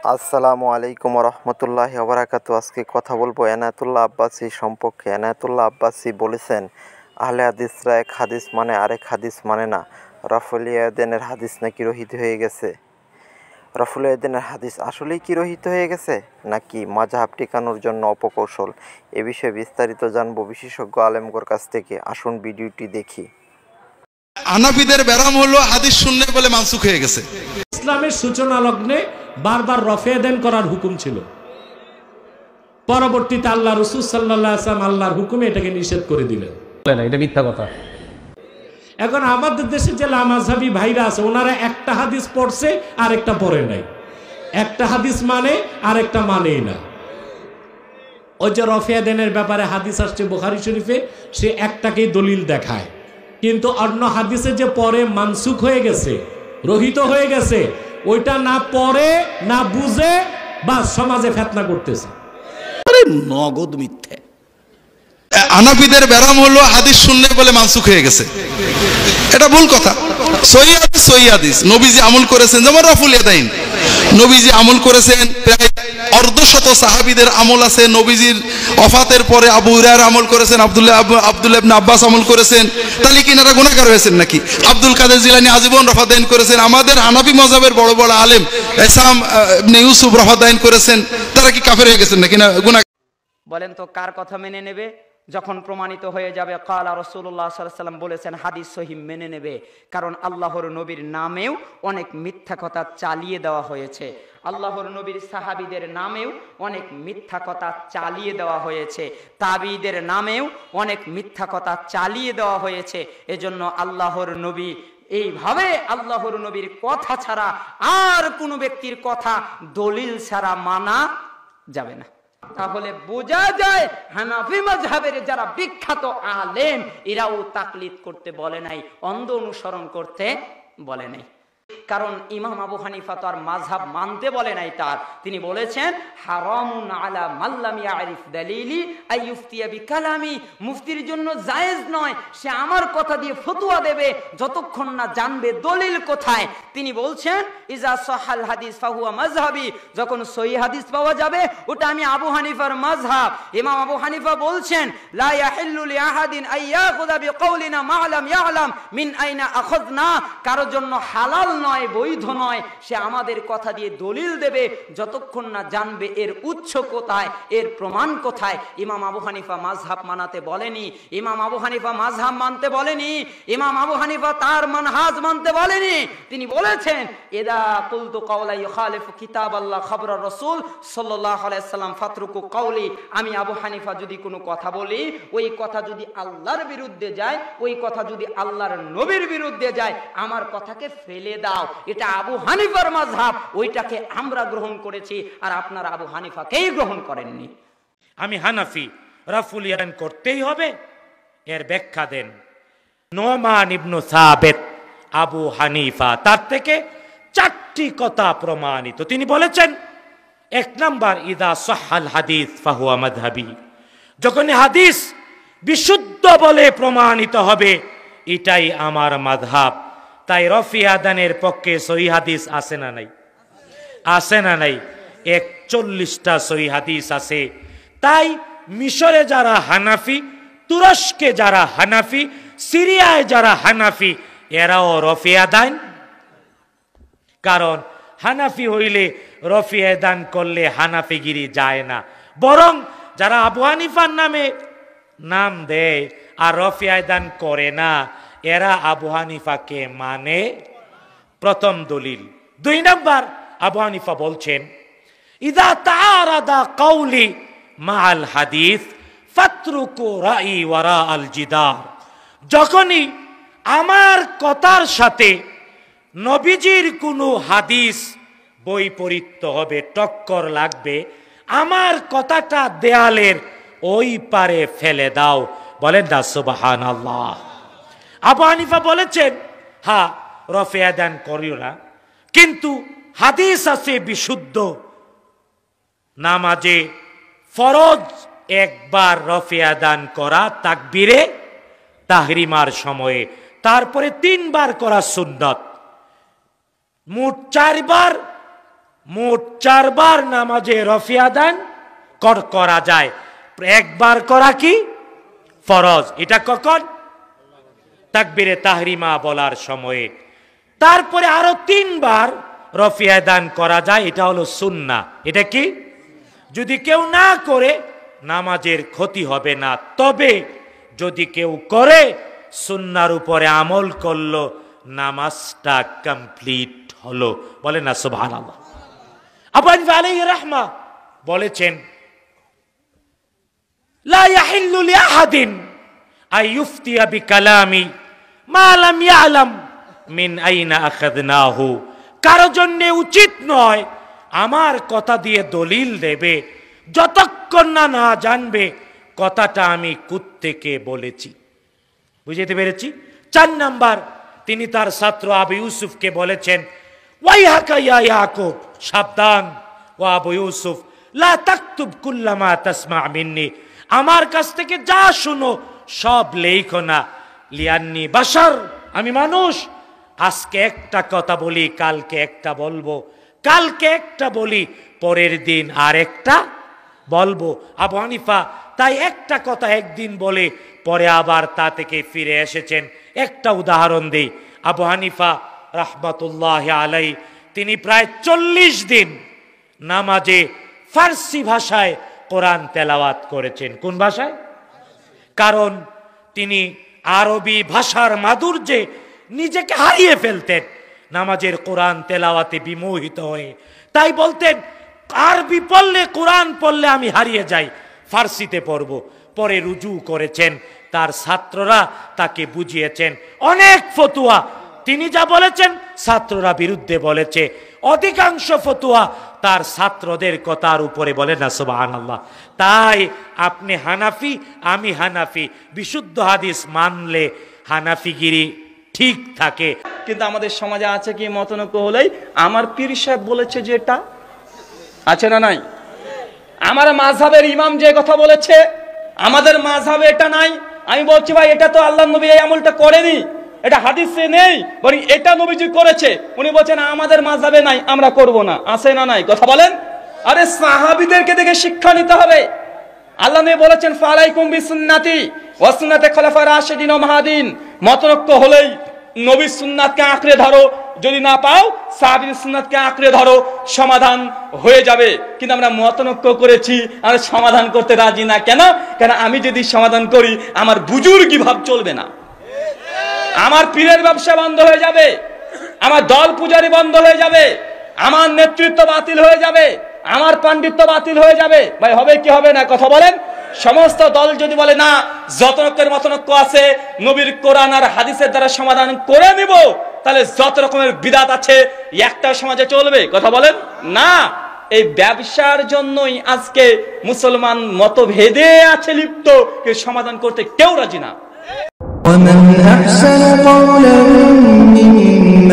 আসসালামু আলাইকুম রহমতুল্লাহি ওয়া বারাকাতুহু। আজকে কথা বলবো এনায়েতুল্লাহ আব্বাসী সম্পর্কে। এনায়েতুল্লাহ আব্বাসী বলেছেন, আহলে হাদিসরা এক হাদিস মানে আরেক হাদিস মানে না। রফুল ইয়াদাইনের হাদিস নাকি রহিত হয়ে গেছে। রফুল ইয়াদাইনের হাদিস আসলেই কি রহিত হয়ে গেছে, নাকি মাযহাব টিকানোর জন্য অপকৌশল? এ বিষয়ে বিস্তারিত জানবো বিশেষজ্ঞ আলেমগর কাছ থেকে। আসুন ভিডিওটি দেখি। হানাফিদের ব্যারাম হলো হাদিস শূন্য বলে মানসুখ হয়ে গেছে। ইসলামের সূচনা লগ্নে বারবার রফে দেন করার হুকুম ছিল, পরবর্তীতে আল্লাহ রাসূল সাল্লাল্লাহু আলাইহি ওয়াসাল্লাম আল্লাহর হুকুমে এটাকে নিষেধ করে দিলেন। এটা মিথ্যা কথা। এখন আমাদের দেশে যে লামাযহাবী ভাইরা আছে, ওনারা একটা হাদিস পড়ছে আর একটা পড়ে নাই, একটা হাদিস মানে আর একটা মানেই না। ওই যে রফে দেনের ব্যাপারে হাদিস আসছে বুখারী শরীফে, সে একটাকেই দলিল দেখায়, কিন্তু অন্য হাদিসে যে পরে মানসুখ হয়ে গেছে, রহিত হয়ে গেছে, ওইটা না পড়ে না বুঝে বা সমাজে ফিতনা করতেছে। নগদ মিথ্যে। হানাফিদের ব্যারাম হলো হাদিস শূন্য বলে মানসুখ হয়ে গেছে, এটা ভুল কথা। সহিহ হাদিস সহিহ হাদিস নবীজি আমল করেছেন, যেমন রফুল ইয়াদাইন নবীজি আমল করেছেন। প্রায় অর্ধশত সাহাবীদের আমল আছে। নবীজির ওফাতের পরে আবু হুরায়রা আমল করেছেন, আব্দুল্লাহ ইবনে আব্বাস আমল করেছেন। তাহলে কি এনারা গুনাহগার হয়েছেন নাকি? আব্দুল কাদের জিলানী আজীবন রফাদাইন করেছেন। আমাদের হানাফি মাযহাবের বড় বড় আলেম ইসহাম ইবনে ইউসুফ রফাদাইন করেছেন। তারা কি কাফের হয়ে গেছেন নাকি না গুনাহ? বলেন তো কার কথা মেনে নেবে যখন প্রমাণিত হয়ে যাবে কালা রাসূলুল্লাহ সাল্লাল্লাহু আলাইহি ওয়াসাল্লাম বলেছেন, হাদিস সহিহ মেনে নেবে? কারণ আল্লাহর নবীর নামেও অনেক মিথ্যা কথা চালিয়ে দেওয়া হয়েছে, আল্লাহর নবীর সাহাবীদের নামেও অনেক মিথ্যা কথা চালিয়ে দেওয়া হয়েছে, তাবিঈদের নামেও অনেক মিথ্যা কথা চালিয়ে দেওয়া হয়েছে। এজন্য আল্লাহর নবী এইভাবে আল্লাহর নবীর কথা ছাড়া আর কোনো ব্যক্তির কথা দলিল ছাড়া মানা যাবে না। তাহলে বোঝা যায় হানাফি মাযহাবের যারা বিখ্যাত আলেম, এরাও তাকলিদ করতে বলে নাই, অন্ধ অনুসরণ করতে বলে নাই। কারণ ইমাম আবু হানিফা তো আর মাযহাব মানতে বলে নাই তার, তিনি বলেছেন হারামুন আলা মাল্লাম ইয়ারিফ দালিলি আইয়ুফতিয়া বিকালামি, মুফতির জন্য জায়েজ নয় সে আমার কথা দিয়ে ফতোয়া দেবে যতক্ষণ না জানবে দলিল কোথায়। তিনি বলছেন ইজা সাহাল হাদিস ফাহুয়া মাযহাবি, যখন সহিহ হাদিস পাওয়া যাবে ওটা আমি আবু হানিফার মাযহাব। ইমাম আবু হানিফা বলছেন লা ইয়াহিল্লু লি আহাদিন আইয়াখুযা বিকাউলিনা মা লাম ইয়ালাম মিন আইনা আখাযনা, কারোর জন্য হালাল নয়, বৈধ নয় সে আমাদের কথা দিয়ে দলিল দেবে যতক্ষণ না জানবে এর উৎস কোথায়, এর প্রমাণ কোথায়। ইমাম আবু হানিফা মাযহাব মানাতে বলেনি, ইমাম আবু হানিফা মাযহাব মানতে বলেনি, ইমাম আবু হানিফা তার মানহাজ মানতে বলেনি। তিনি বলেছেন ইদা কুলতু কাওলা ইউখালিফু কিতাবাল্লাহ খাবরা রাসূল সাল্লাল্লাহু আলাইহি সাল্লাম ফাতরুকু কাওলি, আমি আবু হানিফা যদি কোনো কথা বলি, ওই কথা যদি আল্লাহর বিরুদ্ধে যায়, ওই কথা যদি আল্লাহর নবীর বিরুদ্ধে যায়, আমার কথাকে ফেলে দাও। এটা আবু হানিফার মাযহাব, ওইটাকে আমরা গ্রহণ করেছি, আর আপনারা আবু হানিফাকেই গ্রহণ করেননি। আমি হানাফি, রাফুল ইয়াদান করতেই হবে, এর ব্যাখ্যা দেন নোমান ইবনে সাবিত আবু হানিফা, তার থেকে 4টি কথা প্রমাণিত। তিনি বলেছেন, 1 নাম্বার ইদা সাহাল হাদিস ফাহুয়া মাযহাবি, যখন হাদিস বিশুদ্ধ বলে প্রমাণিত হবে এটাই আমার মাযহাব। তাই রফি আদানের পক্ষে সহিহ হাদিস আছে না নাই? আছে না নাই? 41টা সহিহ হাদিস আছে। তাই মিশরে যারা হানাফি, তুরস্কে যারা হানাফি, সিরিয়ায় যারা হানাফি, এরাও রফি আদান। কারণ হানাফি হইলে রফি আদান করলে হানাফিগিরি যায় না, বরং যারা আবু হানিফার নামে নাম দেয় আর রফি আদান করে না, এরা আবু হানিফাকে মানে। প্রথম দলিল। 2 নাম্বার, আবু হানিফা বলছেন ইদা তাআরাদা কাউলি মাআল হাদিস ফাতরুকু রাই ওয়ারা আল জিদার, যখনই আমার কথার সাথে নবীজির কোনো হাদিস বৈপরীত্য হবে, টক্কর লাগবে, আমার কথাটা দেয়ালের ওই পারে ফেলে দাও। বলেন না সুবহানাল্লাহ। আবু হানিফা বলেছেন হ্যাঁ রফে আদান করিও না, কিন্তু হাদিস আছে বিশুদ্ধ, নামাজে ফরজ একবার রফে আদান করা তাকবীরে তাহরিমার সময়ে, তারপরে 3 বার করা সুন্নাত, মোট 4 বার মোট 4 বার নামাজে রফিয়া দান করা যায়, একবার করা কি ফরজ। এটা কখন? তাকবীরে তাহরিমা বলার সময়ে। তারপরে আরো 3 বার রফিয়া দান করা যায়, এটা হলো সুন্নাহ। এটা কি? যদি কেউ না করে নামাজের ক্ষতি হবে না, তবে যদি কেউ করে সুন্নাহর উপরে আমল করলো, নামাজটা কমপ্লিট হলো। বলে না সুবহানাল্লাহ। আবু হানিফা আলাইহি রাহমা বলেছেন, লা ইয়াহিল্লু লিআহাদিন আন ইফতিয়া বিকালামি মা লাম ইয়ালাম মিন আইনা আখাযনাহু। কারো জন্য উচিত নয় আমার কথা দিয়ে দলিল দেবে যতক্ষণ না জানবে কথাটা আমি কোত্থেকে বলেছি। বুঝতে পেরেছি? 4 নাম্বার, তিনি তার ছাত্র আবু ইউসুফকে বলেছেন, ওয়াইহাকা ইয়া ইয়াকুব, সাবধান ও আবু ইউসুফ, লা তাকতুব কুল্লামা তাসমা মিন্নি, আমার কাছ থেকে যা শুনো সব লেখো না। লিয়ান্নি বাশার, আমি মানুষ, আজকে একটা কথা বলি কালকে একটা বলবো, কালকে একটা বলি পরের দিন আর একটা বলবো। আবু হানিফা তাই একটা কথা একদিন বলে পরে আবার তা থেকে ফিরে এসেছেন। একটা উদাহরণ দেই। আবু হানিফা রাহমাতুল্লাহি আলাইহি তিনি প্রায় 40 দিন নামাজে ফার্সি ভাষায় কোরআন তেলাওয়াত করেছেন। কোন ভাষায়? কারণ তিনি আরবি ভাষার মাধুর্যে নিজেকে হারিয়ে ফেলতেন নামাজের কোরআন তেলাওয়াতে বিমোহিত হয়ে। তাই বলতেন, আরবি পড়লে, কোরআন পড়লে আমি হারিয়ে যাই, ফার্সিতে পড়ব। পরে রুজু করেছেন, তার ছাত্ররা তাকে বুঝিয়েছেন। অনেক ফতুয়া তিনি যা বলেছেন ছাত্ররা বিরুদ্ধে বলেছে, অধিকাংশ ফতুয়া তার ছাত্রদের কথার উপরে। বলে না সুবহানাল্লাহ। তাই আপনি হানাফি, আমি হানাফি, বিশুদ্ধ হাদিস মানলে হানাফিগিরি ঠিক থাকে। কিন্তু আমাদের সমাজে আছে কি, মতনৈক্য হলেই আমার পীর সাহেব বলেছে যে এটা আছে না নাই, আমার মাযহাবের ইমাম যে কথা বলেছে আমাদের মাযহাবে এটা নাই। আমি বলছি ভাই এটা তো আল্লাহর নবী এই আমলটা করেনি, এটা হাদিসে নেই, বলি এটা নবীজি করেছে। উনি বলছেন আমাদের মাযহাবে নাই, আমরা করব না। আছে না নাই? কথা বলেন। আরে সাহাবীদেরকে দেখে শিক্ষা নিতে হবে। আল্লাহ নবী বলেছেন, ফালাইকুম বিসুন্নতি ওয়া সুন্নাতি খোলাফায়ে রাশিদিন ওয়া মাহদিন। মতনৈক্য হলেই নবীর সুন্নাতকে আঁকড়ে ধরো, যদি না পাও সাহাবীর সুন্নাতকে আঁকড়ে ধরো, সমাধান হয়ে যাবে। কিন্তু আমরা মতনৈক্য করেছি, আমরা সমাধান করতে রাজি না। কেন? কারণ আমি যদি সমাধান করি আমার বুজুর্গি ভাব চলবে না, আমার পীরের ব্যবসা বন্ধ হয়ে যাবে, আমার দল পূজারি বন্ধ হয়ে যাবে, আমার নেতৃত্ব বাতিল হয়ে যাবে, আমার পাণ্ডিত্য বাতিল হয়ে যাবে। ভাই হবে কি হবে না? কথা বলেন। সমস্ত দল যদি বলে না যত রকমের মতনৈক্য আছে নবীর কোরআন আর হাদিসের দ্বারা সমাধান করে নিব, তাহলে যত রকমের বিদাত আছে একটা সমাজে চলবে? কথা বলেন না। এই ব্যবসার জন্যই আজকে মুসলমান মতভেদে আছে লিপ্ত, কেউ সমাধান করতে কেউ রাজি না। ومن أحسن قولا ممن